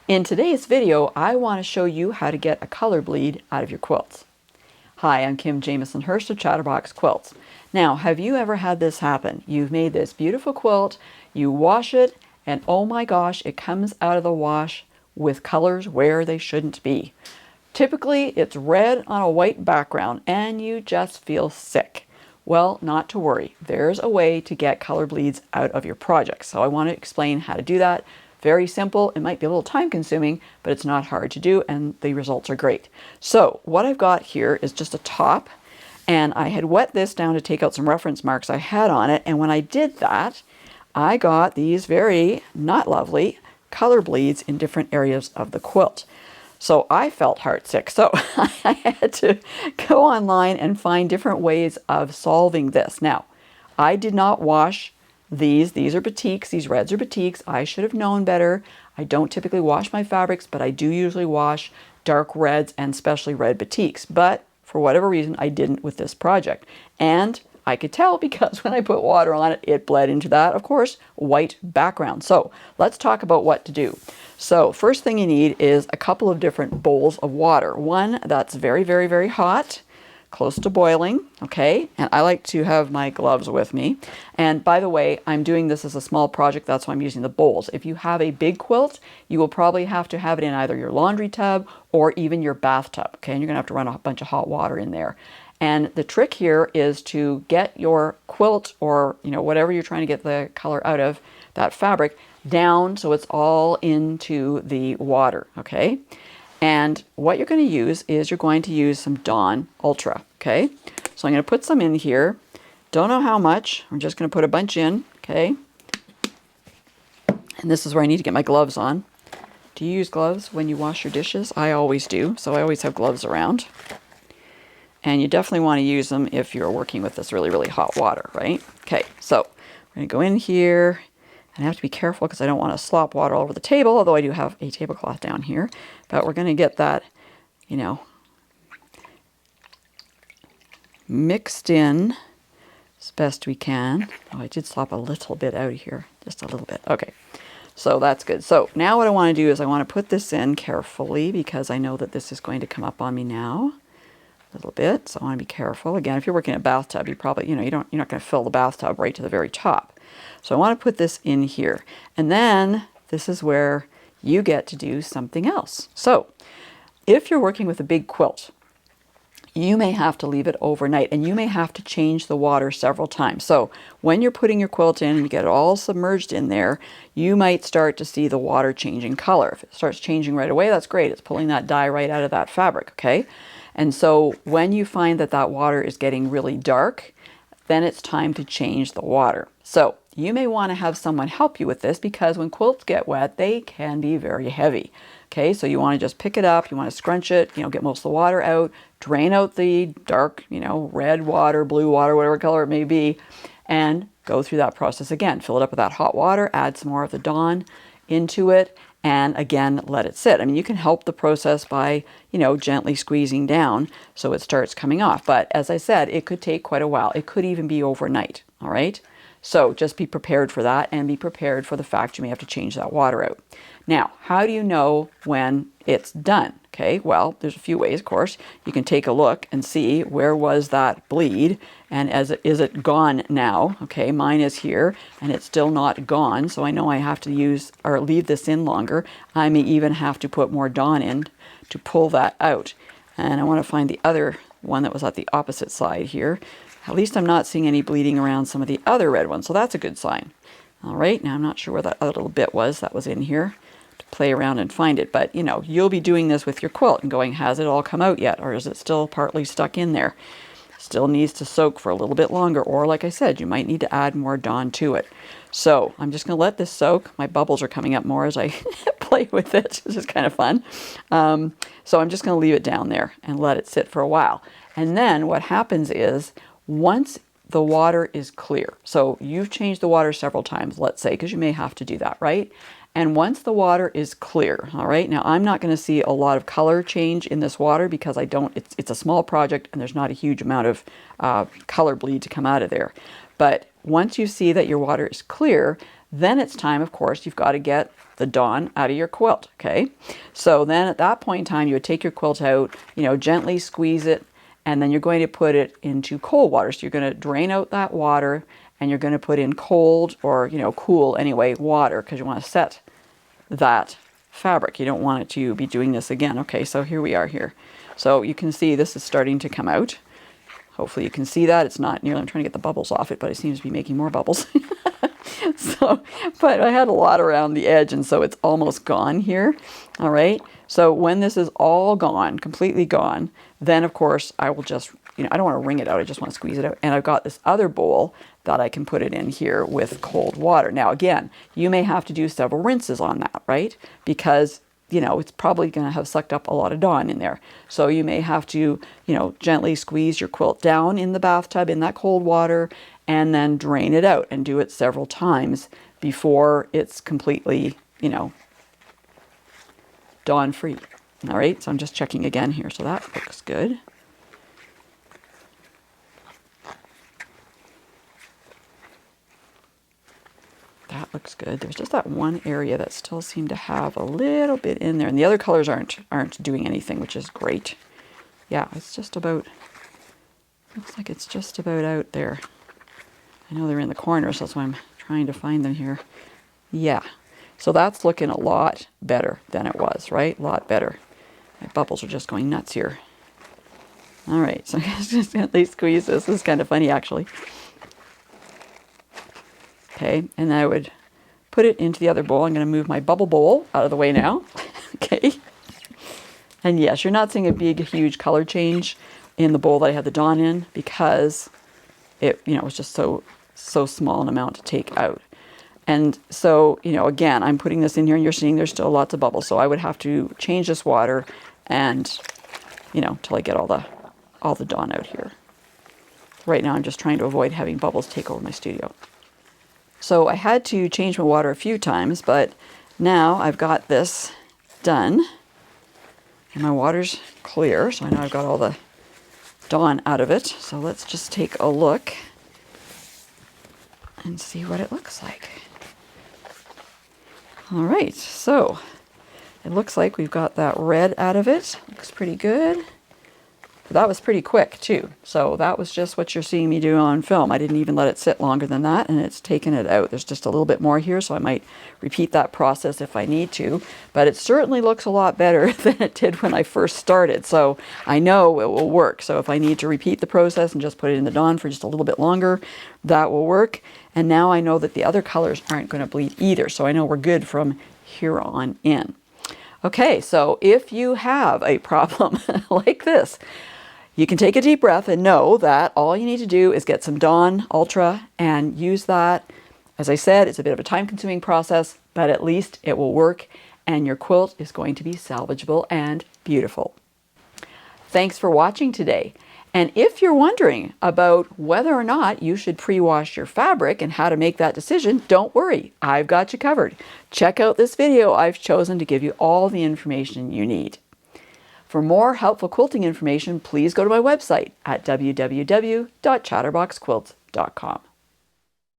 In today's video, I want to show you how to get a color bleed out of your quilts. Hi, I'm Kim Jamison Hurst of Chatterbox Quilts. Now, have you ever had this happen? You've made this beautiful quilt, you wash it, and oh my gosh, it comes out of the wash with colors where they shouldn't be. Typically, it's red on a white background, and you just feel sick. Well, not to worry. There's a way to get color bleeds out of your project. So I want to explain how to do that. Very simple. It might be a little time consuming, but it's not hard to do and the results are great. So what I've got here is just a top, and I had wet this down to take out some reference marks I had on it. And when I did that, I got these very not lovely color bleeds in different areas of the quilt. So I felt heartsick. So I had to go online and find different ways of solving this. Now, I did not wash these. These are batiks. These reds are batiks. I should have known better. I don't typically wash my fabrics, but I do usually wash dark reds and especially red batiks. But for whatever reason, I didn't with this project. And I could tell because when I put water on it, it bled into that, of course, white background. So let's talk about what to do. So first thing you need is a couple of different bowls of water. One that's very, very, very hot, close to boiling, okay? And I like to have my gloves with me. And by the way, I'm doing this as a small project, that's why I'm using the bowls. If you have a big quilt, you will probably have to have it in either your laundry tub or even your bathtub, okay? And you're gonna have to run a bunch of hot water in there. And the trick here is to get your quilt or, whatever you're trying to get the color out of, that fabric, down so it's all into the water, okay? And what you're going to use is you're going to use some Dawn Ultra, okay? So I'm going to put some in here. Don't know how much. I'm just going to put a bunch in, okay? And this is where I need to get my gloves on. Do you use gloves when you wash your dishes? I always do, so I always have gloves around. And you definitely want to use them if you're working with this really, really hot water, right? Okay, so we're going to go in here. And I have to be careful because I don't want to slop water all over the table, although I do have a tablecloth down here. But we're going to get that, mixed in as best we can. Oh, I did slop a little bit out of here, just a little bit. Okay, so that's good. So now what I want to do is I want to put this in carefully because I know that this is going to come up on me now a little bit. So I want to be careful. Again, if you're working in a bathtub, you probably, you're not going to fill the bathtub right to the very top. So I want to put this in here. And then this is where you get to do something else. So if you're working with a big quilt, you may have to leave it overnight and you may have to change the water several times. So when you're putting your quilt in and you get it all submerged in there, you might start to see the water changing color. If it starts changing right away, that's great. It's pulling that dye right out of that fabric, okay? And so when you find that that water is getting really dark, then it's time to change the water. So you may want to have someone help you with this because when quilts get wet, they can be very heavy. Okay, so you want to just pick it up, you want to scrunch it, get most of the water out, drain out the dark, red water, blue water, whatever color it may be, and go through that process again. Fill it up with that hot water, add some more of the Dawn into it, and again, let it sit. I mean, you can help the process by, gently squeezing down so it starts coming off. But as I said, it could take quite a while. It could even be overnight, all right? So just be prepared for that and be prepared for the fact you may have to change that water out. Now, how do you know when it's done? Okay, well, there's a few ways, of course. You can take a look and see where was that bleed and is it gone now? Okay, mine is here and it's still not gone, so I know I have to use or leave this in longer. I may even have to put more Dawn in to pull that out. And I want to find the other one that was at the opposite side here. At least I'm not seeing any bleeding around some of the other red ones, so that's a good sign. All right, now I'm not sure where that other little bit was that was in here to play around and find it, but you'll be doing this with your quilt and going, has it all come out yet, or is it still partly stuck in there? Still needs to soak for a little bit longer, or like I said, you might need to add more Dawn to it. So I'm just going to let this soak. My bubbles are coming up more as I play with it. This is kind of fun. So I'm just going to leave it down there and let it sit for a while. And then what happens is once the water is clear, so you've changed the water several times, let's say, because you may have to do that, right? And once the water is clear, all right, now I'm not going to see a lot of color change in this water because it's a small project and there's not a huge amount of color bleed to come out of there. But once you see that your water is clear, Then it's time, of course, you've got to get the Dawn out of your quilt, okay? So then at that point in time, you would take your quilt out, gently squeeze it, and then you're going to put it into cold water. So you're going to drain out that water, and you're going to put in cold or, cool anyway, water, because you want to set that fabric. You don't want it to be doing this again. Okay, so here we are here. So you can see this is starting to come out. Hopefully you can see that. It's not nearly, I'm trying to get the bubbles off it, but it seems to be making more bubbles. But I had a lot around the edge, and so it's almost gone here. All right. So when this is all gone, completely gone, then of course I will just, I don't want to wring it out. I just want to squeeze it out. And I've got this other bowl that I can put it in here with cold water. Now, again, you may have to do several rinses on that, right? Because it's probably going to have sucked up a lot of Dawn in there. So you may have to, gently squeeze your quilt down in the bathtub in that cold water and then drain it out and do it several times before it's completely, Dawn free. All right, so I'm just checking again here. So that looks good. That looks good. There's just that one area that still seemed to have a little bit in there, and the other colors aren't doing anything, which is great. Yeah, it's just about, looks like it's just about out there. I know they're in the corners, so that's why I'm trying to find them here. Yeah, so that's looking a lot better than it was, right? A lot better. My bubbles are just going nuts here. All right, so just gently squeeze this. This is kind of funny, actually. Okay, and then I would put it into the other bowl. I'm going to move my bubble bowl out of the way now. Okay. And yes, you're not seeing a big, huge color change in the bowl that I had the Dawn in because it, was just so small an amount to take out. And so, again, I'm putting this in here and you're seeing there's still lots of bubbles. So I would have to change this water and, till I get all the Dawn out here. Right now, I'm just trying to avoid having bubbles take over my studio. So I had to change my water a few times, but now I've got this done and my water's clear. So I know I've got all the Dawn out of it. So let's just take a look and see what it looks like. All right, so it looks like we've got that red out of it. Looks pretty good. That was pretty quick too. So that was just what you're seeing me do on film. I didn't even let it sit longer than that, and it's taken it out. There's just a little bit more here, so I might repeat that process if I need to. But it certainly looks a lot better than it did when I first started. So I know it will work. So if I need to repeat the process and just put it in the Dawn for just a little bit longer, that will work. And now I know that the other colors aren't going to bleed either. So I know we're good from here on in. Okay, so if you have a problem like this, you can take a deep breath and know that all you need to do is get some Dawn Ultra and use that. As I said, it's a bit of a time-consuming process, but at least it will work and your quilt is going to be salvageable and beautiful. Thanks for watching today. And if you're wondering about whether or not you should pre-wash your fabric and how to make that decision, don't worry, I've got you covered. Check out this video. I've chosen to give you all the information you need. For more helpful quilting information, please go to my website at www.chatterboxquilts.com.